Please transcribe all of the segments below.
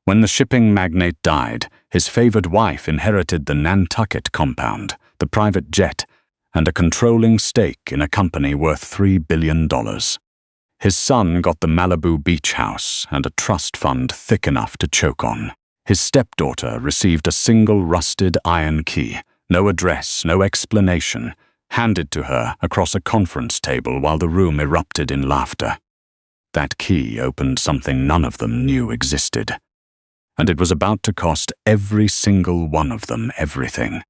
When the shipping magnate died, his favored wife inherited the Nantucket compound, the private jet, and a controlling stake in a company worth $3 billion. His son got the Malibu beach house and a trust fund thick enough to choke on. His stepdaughter received a single rusted iron key, no address, no explanation, handed to her across a conference table while the room erupted in laughter. That key opened something none of them knew existed. And it was about to cost every single one of them everything.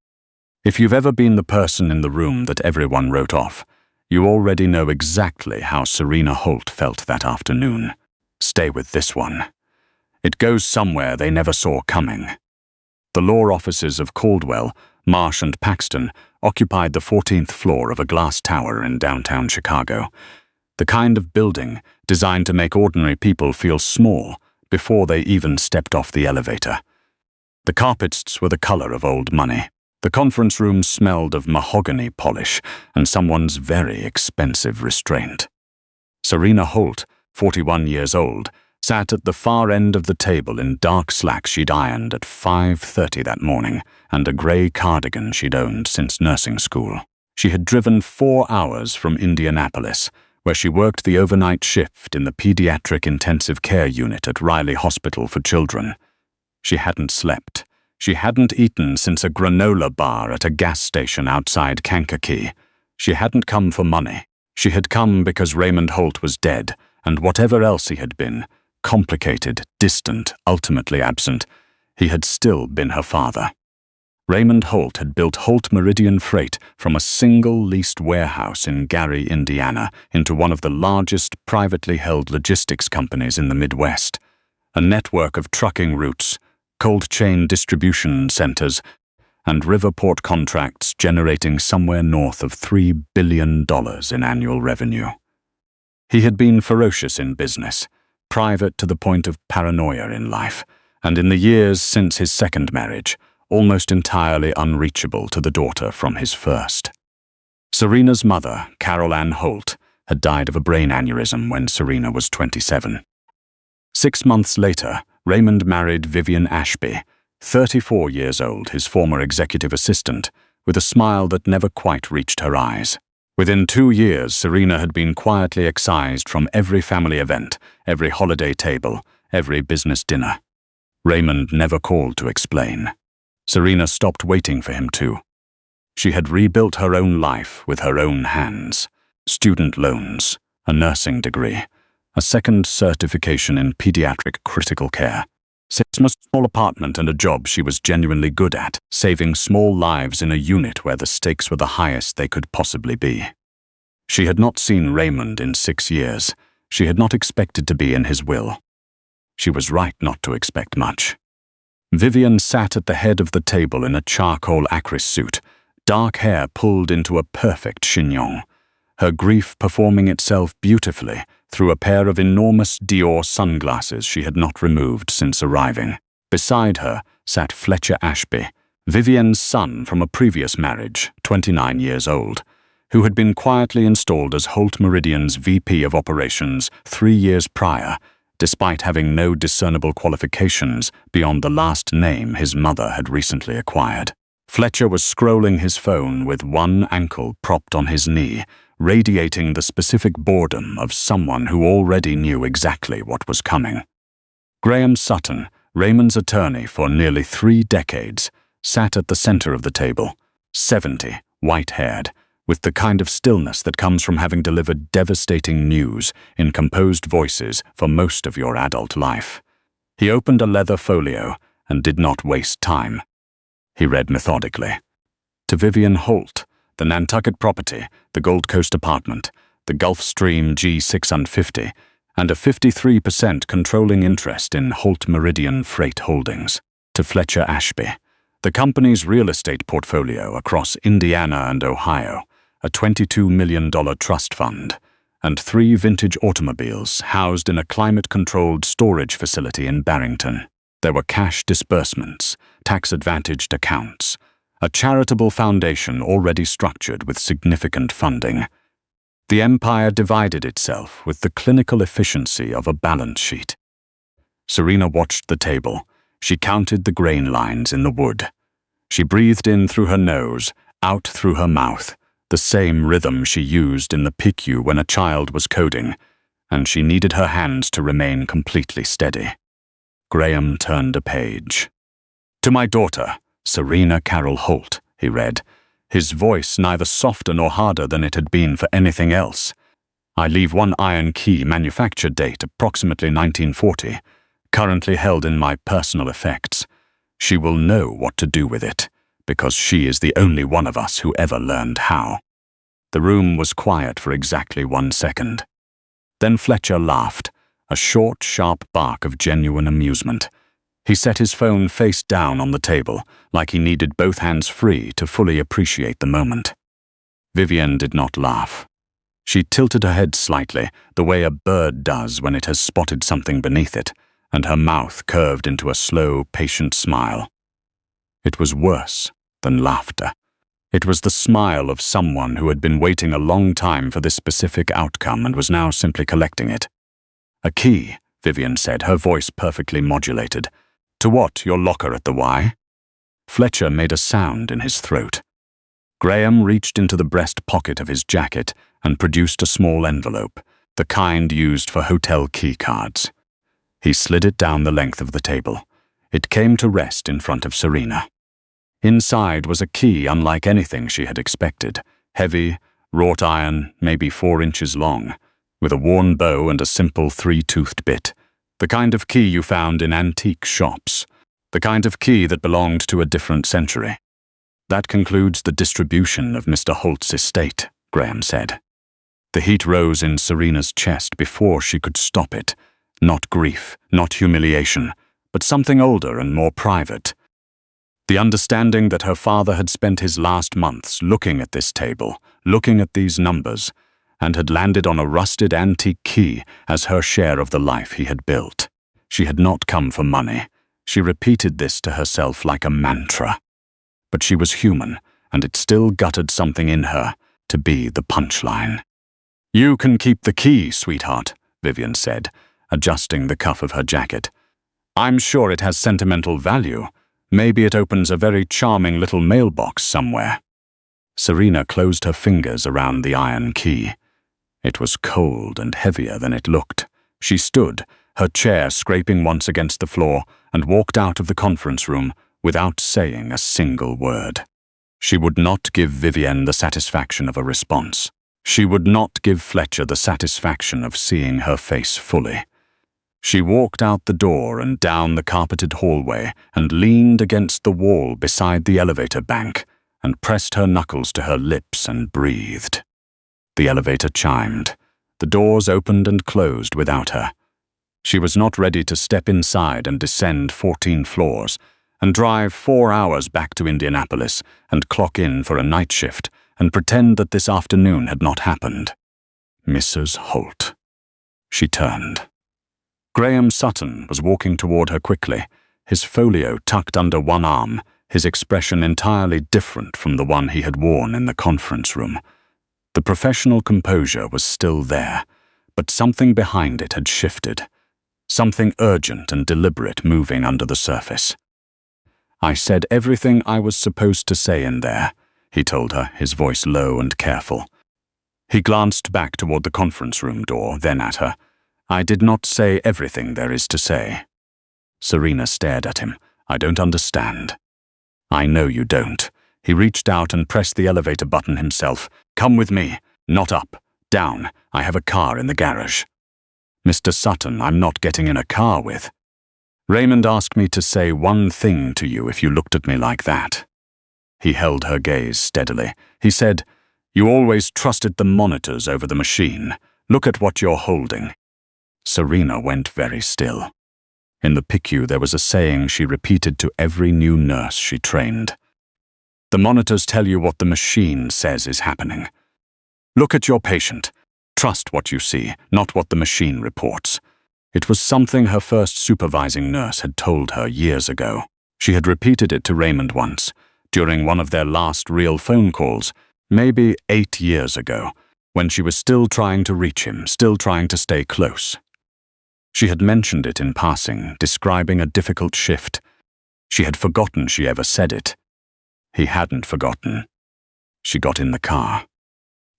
If you've ever been the person in the room that everyone wrote off, you already know exactly how Serena Holt felt that afternoon. Stay with this one. It goes somewhere they never saw coming. The law offices of Caldwell, Marsh and Paxton occupied the 14th floor of a glass tower in downtown Chicago. The kind of building designed to make ordinary people feel small before they even stepped off the elevator. The carpets were the color of old money. The conference room smelled of mahogany polish and someone's very expensive restraint. Serena Holt, 41 years old, sat at the far end of the table in dark slacks she'd ironed at 5:30 that morning and a grey cardigan she'd owned since nursing school. She had driven 4 hours from Indianapolis, where she worked the overnight shift in the pediatric intensive care unit at Riley Hospital for Children. She hadn't slept. She hadn't eaten since a granola bar at a gas station outside Kankakee. She hadn't come for money. She had come because Raymond Holt was dead, and whatever else he had been, complicated, distant, ultimately absent, he had still been her father. Raymond Holt had built Holt Meridian Freight from a single leased warehouse in Gary, Indiana, into one of the largest privately held logistics companies in the Midwest. A network of trucking routes, cold chain distribution centers, and river port contracts generating somewhere north of $3 billion in annual revenue. He had been ferocious in business, private to the point of paranoia in life, and in the years since his second marriage, almost entirely unreachable to the daughter from his first. Serena's mother, Carol Ann Holt, had died of a brain aneurysm when Serena was 27. 6 months later, Raymond married Vivian Ashby, 34 years old, his former executive assistant, with a smile that never quite reached her eyes. Within 2 years, Serena had been quietly excised from every family event, every holiday table, every business dinner. Raymond never called to explain. Serena stopped waiting for him to. She had rebuilt her own life with her own hands. Student loans, a nursing degree, a second certification in pediatric critical care, a small apartment and a job she was genuinely good at, saving small lives in a unit where the stakes were the highest they could possibly be. She had not seen Raymond in 6 years. She had not expected to be in his will. She was right not to expect much. Vivian sat at the head of the table in a charcoal acris suit, dark hair pulled into a perfect chignon, her grief performing itself beautifully through a pair of enormous Dior sunglasses she had not removed since arriving. Beside her sat Fletcher Ashby, Vivian's son from a previous marriage, 29 years old, who had been quietly installed as Holt Meridian's VP of Operations 3 years prior, despite having no discernible qualifications beyond the last name his mother had recently acquired. Fletcher was scrolling his phone with one ankle propped on his knee, radiating the specific boredom of someone who already knew exactly what was coming. Graham Sutton, Raymond's attorney for nearly 3 decades, sat at the center of the table, 70, white-haired, with the kind of stillness that comes from having delivered devastating news in composed voices for most of your adult life. He opened a leather folio and did not waste time. He read methodically. To Vivian Holt, the Nantucket property, the Gold Coast apartment, the Gulfstream G650, and a 53% controlling interest in Holt Meridian Freight Holdings. To Fletcher Ashby, the company's real estate portfolio across Indiana and Ohio, a $22 million trust fund, and 3 vintage automobiles housed in a climate-controlled storage facility in Barrington. There were cash disbursements, tax-advantaged accounts, a charitable foundation already structured with significant funding. The empire divided itself with the clinical efficiency of a balance sheet. Serena watched the table. She counted the grain lines in the wood. She breathed in through her nose, out through her mouth, the same rhythm she used in the PICU when a child was coding, and she needed her hands to remain completely steady. Graham turned a page. "To my daughter, Serena Carol Holt," he read, his voice neither softer nor harder than it had been for anything else. "I leave one iron key manufacture date approximately 1940, currently held in my personal effects. She will know what to do with it, because she is the only one of us who ever learned how." The room was quiet for exactly 1 second. Then Fletcher laughed, a short, sharp bark of genuine amusement. He set his phone face down on the table, like he needed both hands free to fully appreciate the moment. Vivienne did not laugh. She tilted her head slightly, the way a bird does when it has spotted something beneath it, and her mouth curved into a slow, patient smile. It was worse than laughter. It was the smile of someone who had been waiting a long time for this specific outcome and was now simply collecting it. "A key," Vivienne said, her voice perfectly modulated. "To what, your locker at the Y?" Fletcher made a sound in his throat. Graham reached into the breast pocket of his jacket and produced a small envelope, the kind used for hotel key cards. He slid it down the length of the table. It came to rest in front of Serena. Inside was a key unlike anything she had expected, heavy, wrought iron, maybe 4 inches long, with a worn bow and a simple 3-toothed bit. The kind of key you found in antique shops. The kind of key that belonged to a different century. "That concludes the distribution of Mr. Holt's estate," Graham said. The heat rose in Serena's chest before she could stop it. Not grief, not humiliation, but something older and more private. The understanding that her father had spent his last months looking at this table, looking at these numbers, and had landed on a rusted antique key as her share of the life he had built. She had not come for money. She repeated this to herself like a mantra. But she was human, and it still gutted something in her to be the punchline. "You can keep the key, sweetheart," Vivienne said, adjusting the cuff of her jacket. "I'm sure it has sentimental value. Maybe it opens a very charming little mailbox somewhere." Serena closed her fingers around the iron key. It was cold and heavier than it looked. She stood, her chair scraping once against the floor, and walked out of the conference room without saying a single word. She would not give Vivienne the satisfaction of a response. She would not give Fletcher the satisfaction of seeing her face fully. She walked out the door and down the carpeted hallway and leaned against the wall beside the elevator bank and pressed her knuckles to her lips and breathed. The elevator chimed. The doors opened and closed without her. She was not ready to step inside and descend 14 floors and drive 4 hours back to Indianapolis and clock in for a night shift and pretend that this afternoon had not happened. Mrs. Holt. She turned. Graham Sutton was walking toward her quickly, his folio tucked under one arm, his expression entirely different from the one he had worn in the conference room. The professional composure was still there, but something behind it had shifted. Something urgent and deliberate moving under the surface. "I said everything I was supposed to say in there," he told her, his voice low and careful. He glanced back toward the conference room door, then at her. "I did not say everything there is to say." Serena stared at him. "I don't understand." "I know you don't." He reached out and pressed the elevator button himself. "Come with me. Not up. Down. I have a car in the garage." "Mr. Sutton, I'm not getting in a car with." "Raymond asked me to say one thing to you if you looked at me like that." He held her gaze steadily. He said, "You always trusted the monitors over the machine. Look at what you're holding." Serena went very still. In the PICU there was a saying she repeated to every new nurse she trained. "The monitors tell you what the machine says is happening. Look at your patient. Trust what you see, not what the machine reports." It was something her first supervising nurse had told her years ago. She had repeated it to Raymond once, during one of their last real phone calls, maybe 8 years ago, when she was still trying to reach him, still trying to stay close. She had mentioned it in passing, describing a difficult shift. She had forgotten she ever said it. He hadn't forgotten. She got in the car.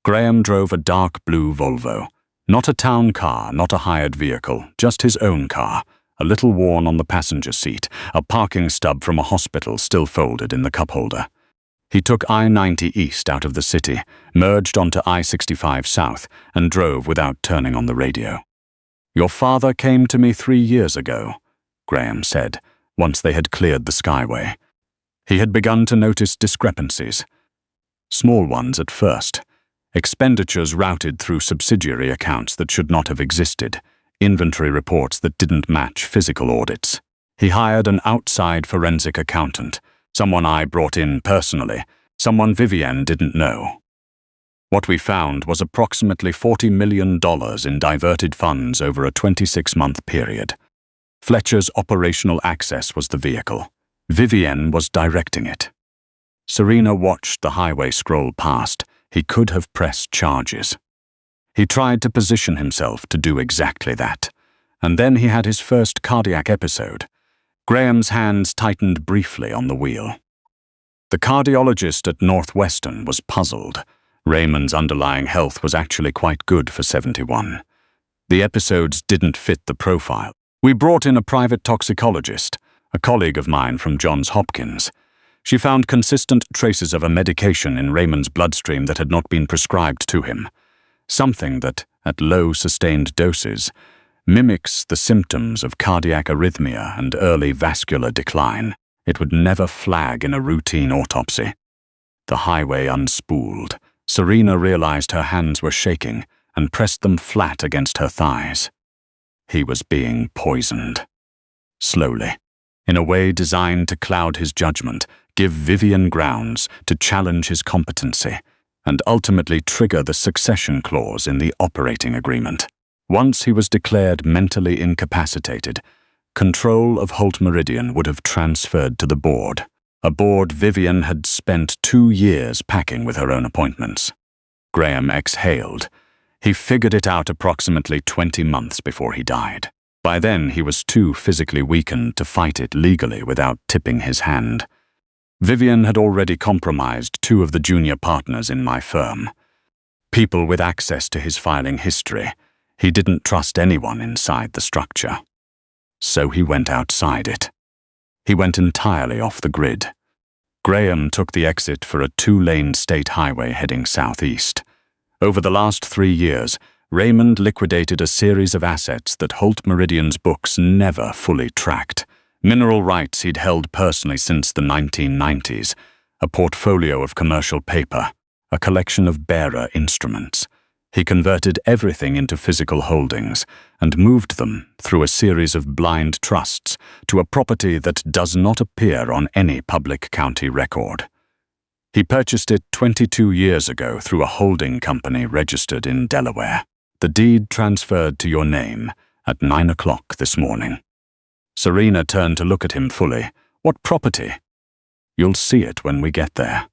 Graham drove a dark blue Volvo. Not a town car, not a hired vehicle, just his own car, a little worn on the passenger seat, a parking stub from a hospital still folded in the cup holder. He took I-90 east out of the city, merged onto I-65 south, and drove without turning on the radio. "Your father came to me 3 years ago," Graham said, once they had cleared the skyway. He had begun to notice discrepancies. Small ones at first. Expenditures routed through subsidiary accounts that should not have existed, inventory reports that didn't match physical audits. He hired an outside forensic accountant, someone I brought in personally, someone Vivienne didn't know. What we found was approximately $40 million in diverted funds over a 26-month period. Fletcher's operational access was the vehicle. Vivienne was directing it. Serena watched the highway scroll past. He could have pressed charges. He tried to position himself to do exactly that. And then he had his first cardiac episode. Graham's hands tightened briefly on the wheel. The cardiologist at Northwestern was puzzled. Raymond's underlying health was actually quite good for 71. The episodes didn't fit the profile. We brought in a private toxicologist, a colleague of mine from Johns Hopkins. She found consistent traces of a medication in Raymond's bloodstream that had not been prescribed to him. Something that, at low sustained doses, mimics the symptoms of cardiac arrhythmia and early vascular decline. It would never flag in a routine autopsy. The highway unspooled. Serena realized her hands were shaking and pressed them flat against her thighs. He was being poisoned. Slowly, in a way designed to cloud his judgment, give Vivienne grounds to challenge his competency, and ultimately trigger the succession clause in the operating agreement. Once he was declared mentally incapacitated, control of Holt Meridian would have transferred to the board, a board Vivienne had spent 2 years packing with her own appointments. Graham exhaled. He figured it out approximately 20 months before he died. By then, he was too physically weakened to fight it legally without tipping his hand. Vivienne had already compromised 2 of the junior partners in my firm. People with access to his filing history. He didn't trust anyone inside the structure. So he went outside it. He went entirely off the grid. Graham took the exit for a 2-lane state highway heading southeast. Over the last 3 years, Raymond liquidated a series of assets that Holt Meridian's books never fully tracked. Mineral rights he'd held personally since the 1990s, a portfolio of commercial paper, a collection of bearer instruments. He converted everything into physical holdings and moved them through a series of blind trusts to a property that does not appear on any public county record. He purchased it 22 years ago through a holding company registered in Delaware. The deed transferred to your name at 9 o'clock this morning. Serena turned to look at him fully. "What property?" "You'll see it when we get there."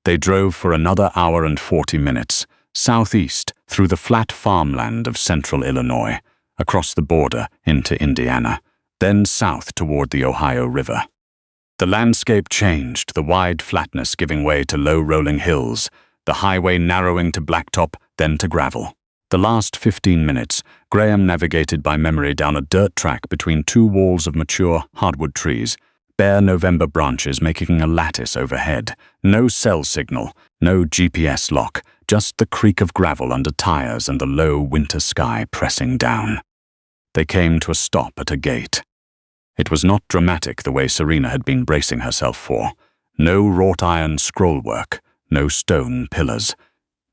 They drove for another hour and 40 minutes, southeast through the flat farmland of central Illinois, across the border into Indiana, then south toward the Ohio River. The landscape changed, the wide flatness giving way to low rolling hills, the highway narrowing to blacktop, then to gravel. The last 15 minutes, Graham navigated by memory down a dirt track between 2 walls of mature hardwood trees, bare November branches making a lattice overhead. No cell signal, no GPS lock, just the creak of gravel under tires and the low winter sky pressing down. They came to a stop at a gate. It was not dramatic the way Serena had been bracing herself for. No wrought iron scrollwork, no stone pillars.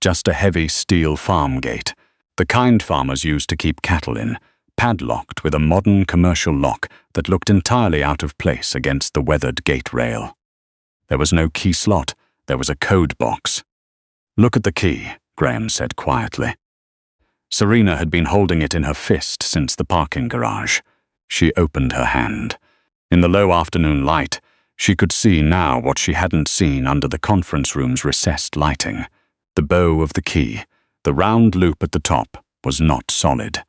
Just a heavy steel farm gate, the kind farmers used to keep cattle in, padlocked with a modern commercial lock that looked entirely out of place against the weathered gate rail. There was no key slot, there was a code box. "Look at the key," Graham said quietly. Serena had been holding it in her fist since the parking garage. She opened her hand. In the low afternoon light, she could see now what she hadn't seen under the conference room's recessed lighting. The bow of the key, the round loop at the top, was not solid.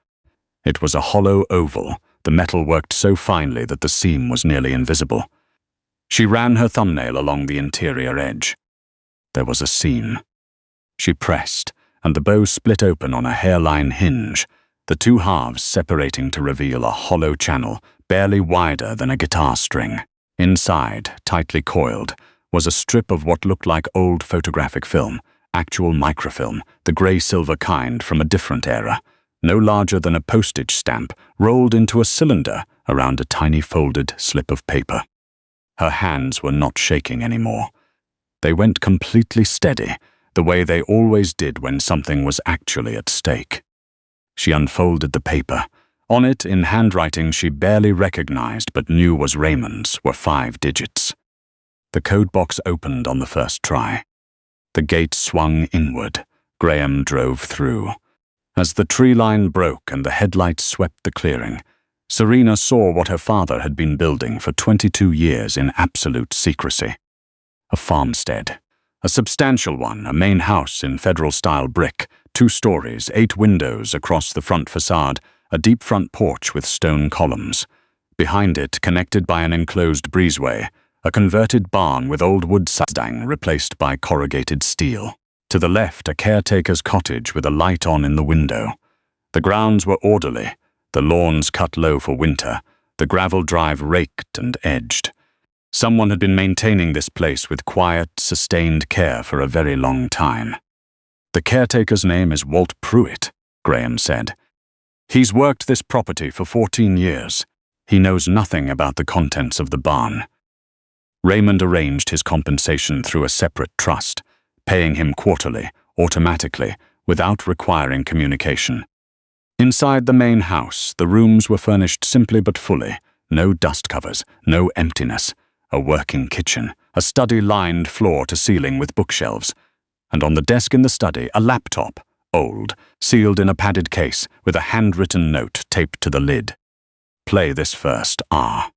It was a hollow oval, the metal worked so finely that the seam was nearly invisible. She ran her thumbnail along the interior edge. There was a seam. She pressed, and the bow split open on a hairline hinge, the two halves separating to reveal a hollow channel barely wider than a guitar string. Inside, tightly coiled, was a strip of what looked like old photographic film, actual microfilm, the grey-silver kind from a different era, no larger than a postage stamp, rolled into a cylinder around a tiny folded slip of paper. Her hands were not shaking anymore. They went completely steady, the way they always did when something was actually at stake. She unfolded the paper. On it, in handwriting she barely recognized but knew was Raymond's, were 5 digits. The code box opened on the first try. The gate swung inward. Graham drove through. As the tree line broke and the headlights swept the clearing, Serena saw what her father had been building for 22 years in absolute secrecy. A farmstead. A substantial one, a main house in federal-style brick, 2 stories, 8 windows across the front facade, a deep front porch with stone columns. Behind it, connected by an enclosed breezeway, a converted barn with old wood siding replaced by corrugated steel. To the left, a caretaker's cottage with a light on in the window. The grounds were orderly, the lawns cut low for winter, the gravel drive raked and edged. Someone had been maintaining this place with quiet, sustained care for a very long time. "The caretaker's name is Walt Pruitt," Graham said. "He's worked this property for 14 years. He knows nothing about the contents of the barn." Raymond arranged his compensation through a separate trust, paying him quarterly, automatically, without requiring communication. Inside the main house, the rooms were furnished simply but fully. No dust covers, no emptiness. A working kitchen, a study-lined floor to ceiling with bookshelves, and on the desk in the study, a laptop, old, sealed in a padded case with a handwritten note taped to the lid. "Play this first, R."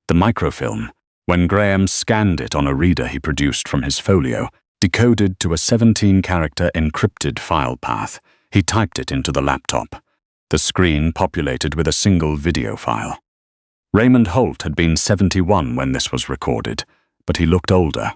The microfilm, when Graham scanned it on a reader he produced from his folio, decoded to a 17-character encrypted file path. He typed it into the laptop. The screen populated with a single video file. Raymond Holt had been 71 when this was recorded, but he looked older.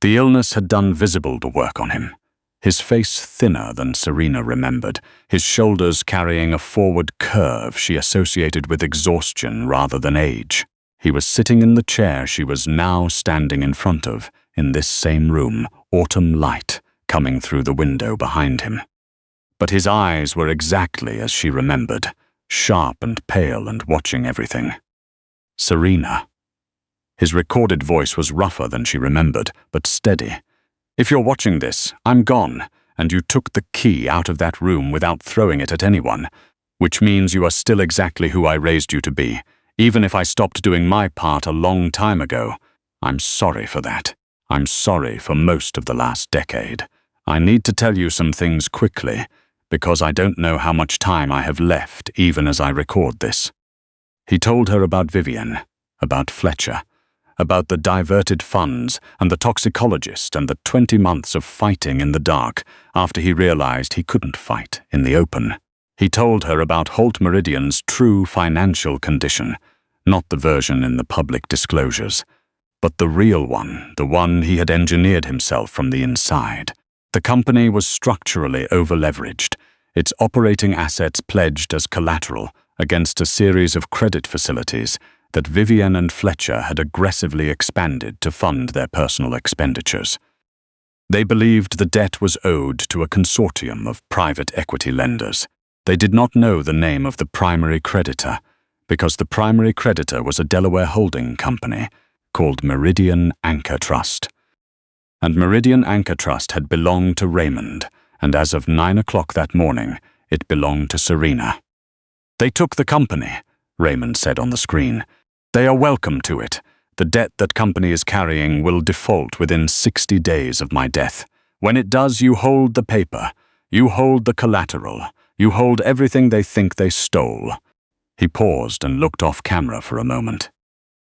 The illness had done visible work on him. His face thinner than Serena remembered, his shoulders carrying a forward curve she associated with exhaustion rather than age. He was sitting in the chair she was now standing in front of, in this same room, autumn light coming through the window behind him. But his eyes were exactly as she remembered, sharp and pale and watching everything. Serena. His recorded voice was rougher than she remembered, but steady. "If you're watching this, I'm gone, and you took the key out of that room without throwing it at anyone, which means you are still exactly who I raised you to be, even if I stopped doing my part a long time ago. I'm sorry for that. I'm sorry for most of the last decade. I need to tell you some things quickly, because I don't know how much time I have left even as I record this." He told her about Vivian, about Fletcher, about the diverted funds and the toxicologist and the 20 months of fighting in the dark after he realized he couldn't fight in the open. He told her about Holt Meridian's true financial condition, not the version in the public disclosures, but the real one, the one he had engineered himself from the inside. The company was structurally over-leveraged, its operating assets pledged as collateral against a series of credit facilities that Vivian and Fletcher had aggressively expanded to fund their personal expenditures. They believed the debt was owed to a consortium of private equity lenders. They did not know the name of the primary creditor, because the primary creditor was a Delaware holding company called Meridian Anchor Trust. And Meridian Anchor Trust had belonged to Raymond, and as of 9 o'clock that morning, it belonged to Serena. "They took the company," Raymond said on the screen. "They are welcome to it. The debt that company is carrying will default within 60 days of my death. When it does, you hold the paper. You hold the collateral. You hold everything they think they stole." He paused and looked off camera for a moment.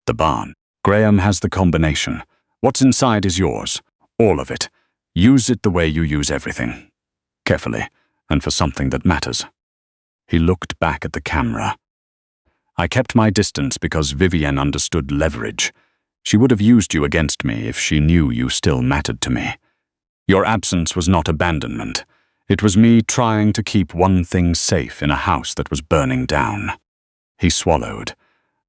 "The barn. Graham has the combination. What's inside is yours. All of it. Use it the way you use everything. Carefully, and for something that matters." He looked back at the camera. I kept my distance because Vivienne understood leverage. She would have used you against me if she knew you still mattered to me. Your absence was not abandonment. It was me trying to keep one thing safe in a house that was burning down. He swallowed.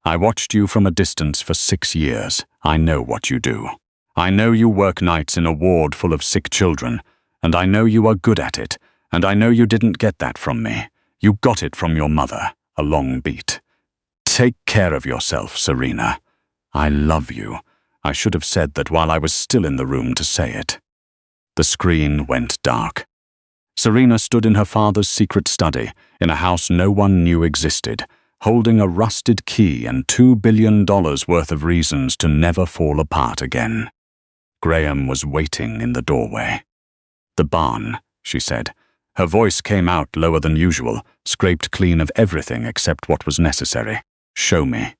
I watched you from a distance for 6 years. I know what you do. I know you work nights in a ward full of sick children, and I know you are good at it, and I know you didn't get that from me. You got it from your mother, a long beat. Take care of yourself, Serena. I love you. I should have said that while I was still in the room to say it. The screen went dark. Serena stood in her father's secret study, in a house no one knew existed, holding a rusted key and $2 billion worth of reasons to never fall apart again. Graham was waiting in the doorway. The barn, she said. Her voice came out lower than usual, scraped clean of everything except what was necessary. Show me.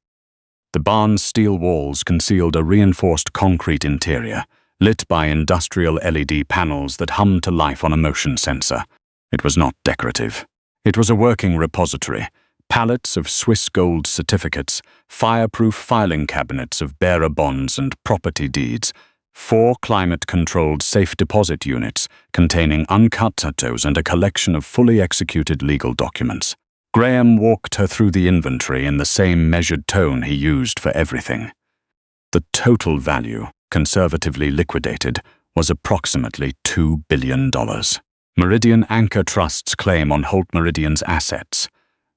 The barn's steel walls concealed a reinforced concrete interior, lit by industrial LED panels that hummed to life on a motion sensor. It was not decorative. It was a working repository. Pallets of Swiss gold certificates, fireproof filing cabinets of bearer bonds and property deeds, 4 climate-controlled safe deposit units containing uncut photos and a collection of fully executed legal documents. Graham walked her through the inventory in the same measured tone he used for everything. The total value, conservatively liquidated, was approximately $2 billion. Meridian Anchor Trust's claim on Holt Meridian's assets,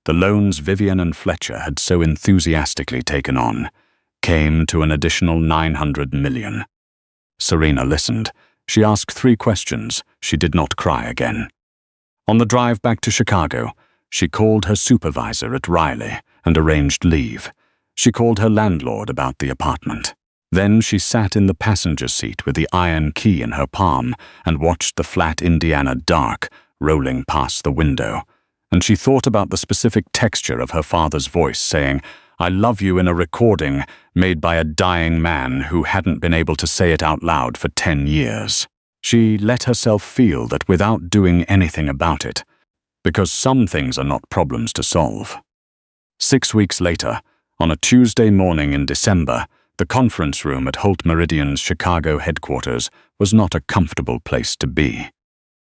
the loans Vivienne and Fletcher had so enthusiastically taken on, came to an additional $900 million. Serena listened. She asked 3 questions. She did not cry again. On the drive back to Chicago, she called her supervisor at Riley and arranged leave. She called her landlord about the apartment. Then she sat in the passenger seat with the iron key in her palm and watched the flat Indiana dark rolling past the window. And she thought about the specific texture of her father's voice saying, "I love you," in a recording made by a dying man who hadn't been able to say it out loud for 10 years. She let herself feel that without doing anything about it, because some things are not problems to solve. 6 weeks later, on a Tuesday morning in December, the conference room at Holt Meridian's Chicago headquarters was not a comfortable place to be.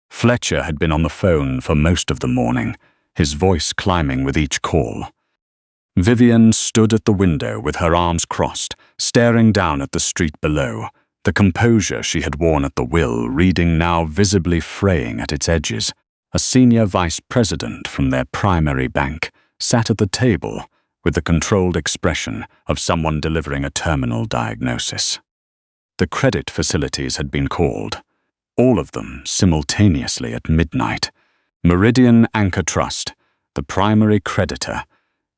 Fletcher had been on the phone for most of the morning, his voice climbing with each call. Vivienne stood at the window with her arms crossed, staring down at the street below, the composure she had worn at the will reading now visibly fraying at its edges. A senior vice president from their primary bank sat at the table with the controlled expression of someone delivering a terminal diagnosis. The credit facilities had been called, all of them simultaneously at midnight. Meridian Anchor Trust, the primary creditor,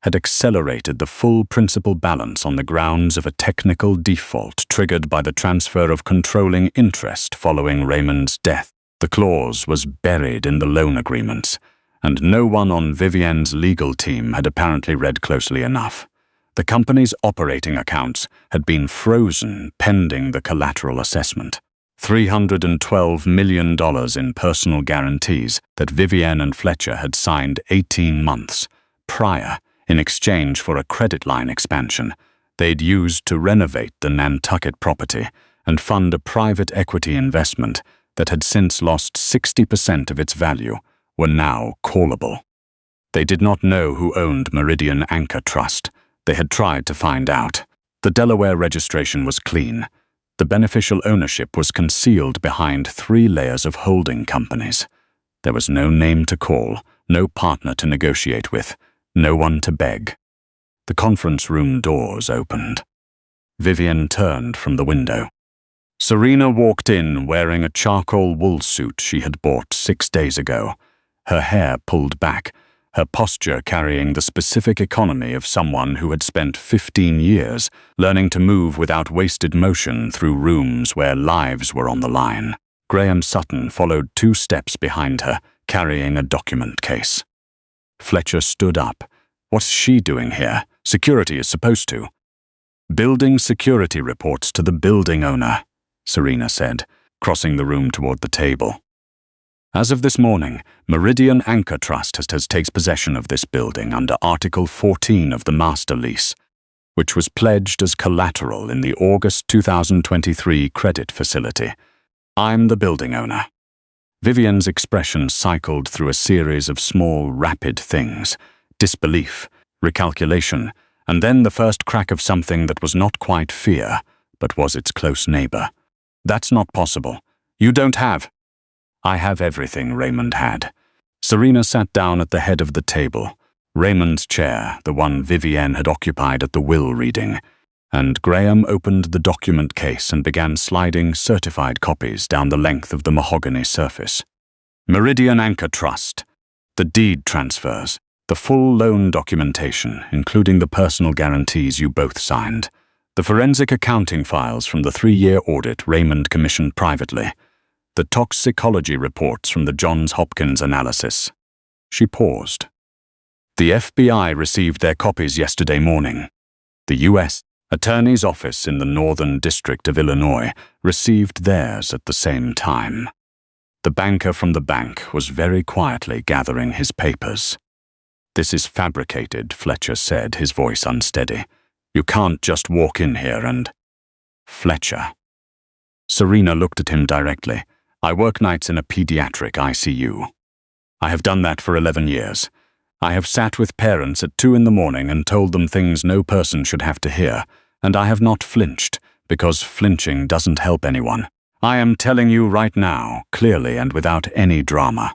had accelerated the full principal balance on the grounds of a technical default triggered by the transfer of controlling interest following Raymond's death. The clause was buried in the loan agreements, and no one on Vivienne's legal team had apparently read closely enough. The company's operating accounts had been frozen pending the collateral assessment. $312 million in personal guarantees that Vivienne and Fletcher had signed 18 months prior in exchange for a credit line expansion they'd used to renovate the Nantucket property and fund a private equity investment that had since lost 60% of its value, were now callable. They did not know who owned Meridian Anchor Trust. They had tried to find out. The Delaware registration was clean. The beneficial ownership was concealed behind 3 layers of holding companies. There was no name to call, no partner to negotiate with, no one to beg. The conference room doors opened. Vivienne turned from the window. Serena walked in wearing a charcoal wool suit she had bought 6 days ago, her hair pulled back, her posture carrying the specific economy of someone who had spent 15 years learning to move without wasted motion through rooms where lives were on the line. Graham Sutton followed 2 steps behind her, carrying a document case. Fletcher stood up. What's she doing here? Security is supposed to. Building security reports to the building owner, Serena said, crossing the room toward the table. As of this morning, Meridian Anchor Trust takes possession of this building under Article 14 of the Master Lease, which was pledged as collateral in the August 2023 credit facility. I'm the building owner. Vivienne's expression cycled through a series of small, rapid things: disbelief, recalculation, and then the first crack of something that was not quite fear, but was its close neighbor. That's not possible. You don't have. I have everything Raymond had. Serena sat down at the head of the table, Raymond's chair, the one Vivienne had occupied at the will reading, and Graham opened the document case and began sliding certified copies down the length of the mahogany surface. Meridian Anchor Trust, the deed transfers, the full loan documentation, including the personal guarantees you both signed, the forensic accounting files from the 3-year audit Raymond commissioned privately, the toxicology reports from the Johns Hopkins analysis. She paused. The FBI received their copies yesterday morning. The U.S. Attorney's Office in the Northern District of Illinois received theirs at the same time. The banker from the bank was very quietly gathering his papers. "This is fabricated," Fletcher said, his voice unsteady. "You can't just walk in here and—" "Fletcher." Serena looked at him directly. "I work nights in a pediatric ICU. I have done that for 11 years. I have sat with parents at 2 in the morning and told them things no person should have to hear, and I have not flinched, because flinching doesn't help anyone. I am telling you right now, clearly and without any drama.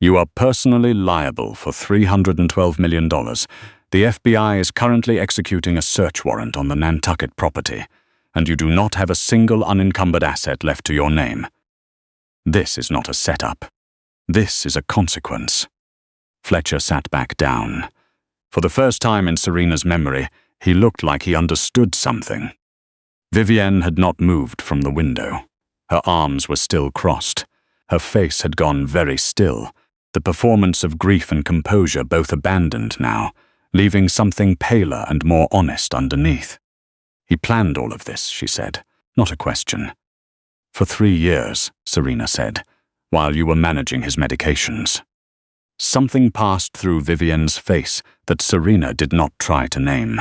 You are personally liable for $312 million. The FBI is currently executing a search warrant on the Nantucket property, and you do not have a single unencumbered asset left to your name. This is not a setup. This is a consequence." Fletcher sat back down. For the first time in Serena's memory, he looked like he understood something. Vivienne had not moved from the window. Her arms were still crossed. Her face had gone very still, the performance of grief and composure both abandoned now, leaving something paler and more honest underneath. "He planned all of this," she said, "not a question." "For 3 years," Serena said, "while you were managing his medications." Something passed through Vivienne's face that Serena did not try to name.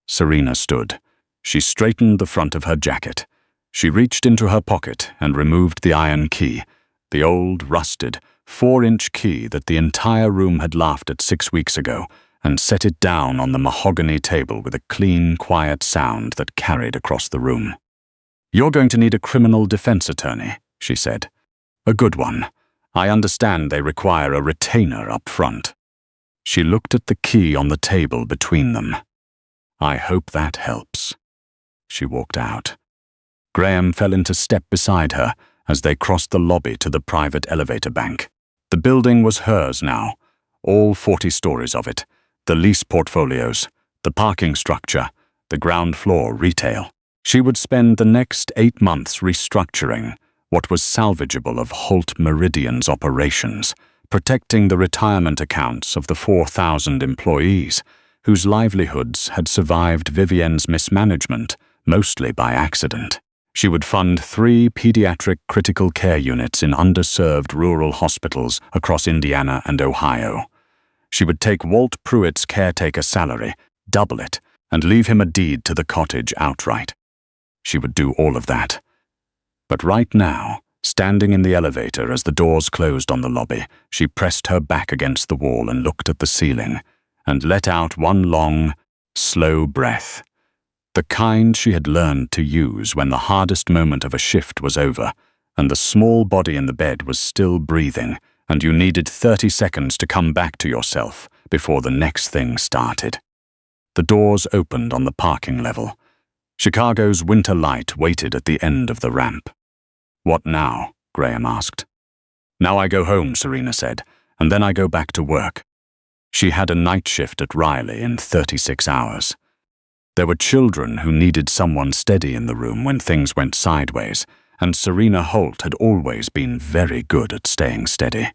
Serena stood. She straightened the front of her jacket. She reached into her pocket and removed the iron key, the old, rusted, 4-inch key that the entire room had laughed at 6 weeks ago, and set it down on the mahogany table with a clean, quiet sound that carried across the room. "You're going to need a criminal defense attorney," she said. "A good one. I understand they require a retainer up front." She looked at the key on the table between them. "I hope that helps." She walked out. Graham fell into step beside her as they crossed the lobby to the private elevator bank. The building was hers now, all 40 stories of it, the lease portfolios, the parking structure, the ground floor retail. She would spend the next 8 months restructuring what was salvageable of Holt Meridian's operations, protecting the retirement accounts of the 4,000 employees whose livelihoods had survived Vivienne's mismanagement, mostly by accident. She would fund 3 pediatric critical care units in underserved rural hospitals across Indiana and Ohio. She would take Walt Pruitt's caretaker salary, double it, and leave him a deed to the cottage outright. She would do all of that. But right now, standing in the elevator as the doors closed on the lobby, she pressed her back against the wall and looked at the ceiling, and let out one long, slow breath. The kind she had learned to use when the hardest moment of a shift was over, and the small body in the bed was still breathing, and you needed 30 seconds to come back to yourself before the next thing started. The doors opened on the parking level. Chicago's winter light waited at the end of the ramp. "What now?" Graham asked. "Now I go home," Serena said, "and then I go back to work." She had a night shift at Riley in 36 hours. There were children who needed someone steady in the room when things went sideways, and Serena Holt had always been very good at staying steady.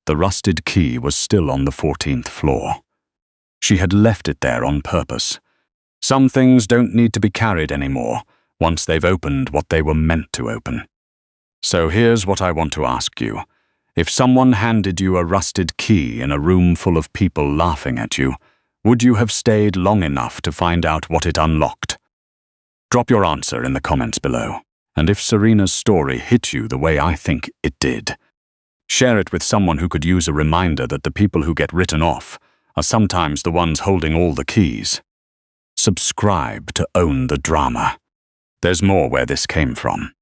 The rusted key was still on the 14th floor. She had left it there on purpose. Some things don't need to be carried anymore once they've opened what they were meant to open. "So here's what I want to ask you. If someone handed you a rusted key in a room full of people laughing at you, would you have stayed long enough to find out what it unlocked? Drop your answer in the comments below. And if Serena's story hit you the way I think it did, share it with someone who could use a reminder that the people who get written off are sometimes the ones holding all the keys. Subscribe to own the drama. There's more where this came from.